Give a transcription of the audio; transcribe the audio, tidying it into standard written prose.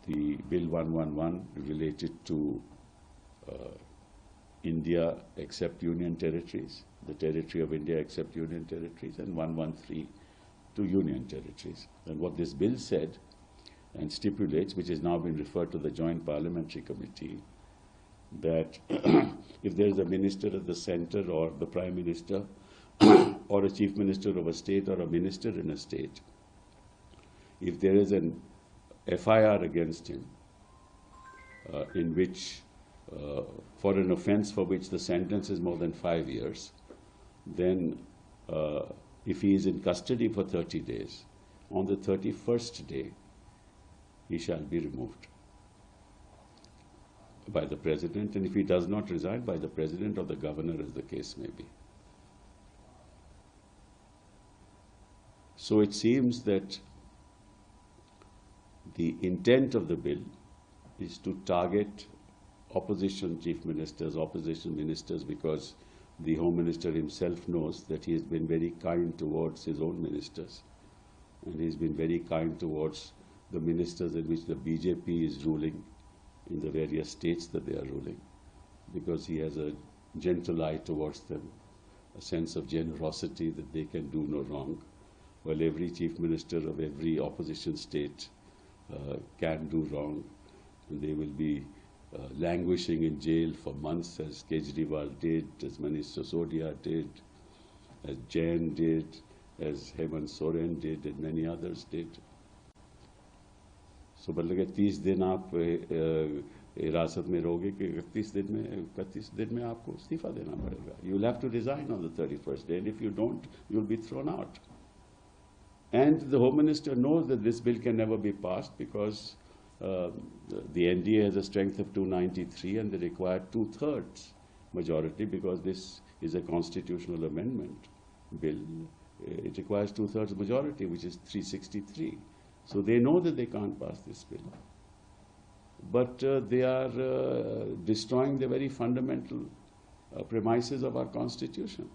the Bill 111 related to India except Union territories, the territory of India except Union territories, and 113 to Union territories. And what this bill said and stipulates, which has now been referred to the Joint Parliamentary Committee, that if there is a minister at the center or the Prime Minister or a Chief Minister of a state or a minister in a state, if there is an FIR against him in which for an offense for which the sentence is more than 5 years, then if he is in custody for 30 days, on the 31st day, he shall be removed by the President, and if he does not resign, by the President or the Governor, as the case may be. So it seems that the intent of the bill is to target opposition chief ministers, opposition ministers, because the Home Minister himself knows that he has been very kind towards his own ministers, and he's been very kind towards the ministers in which the BJP is ruling in the various states that they are ruling, because he has a gentle eye towards them, a sense of generosity that they can do no wrong, while every chief minister of every opposition state can do wrong, and they will be languishing in jail for months, as Kejriwal did, as Manish Sisodia did, as Jain did, as Hemant Soren did, and many others did. So बल्कि 30 दिन आप हिरासत में रहोगे कि 31 दिन में आपको इस्तीफा देना पड़ेगा. You will have to resign on the 31st day, and if you don't, you will be thrown out. And the Home Minister knows that this bill can never be passed because the NDA has a strength of 293 and they require 2/3 majority, because this is a constitutional amendment bill. It requires 2/3 majority, which is 363. So they know that they can't pass this bill. But they are destroying the very fundamental premises of our Constitution.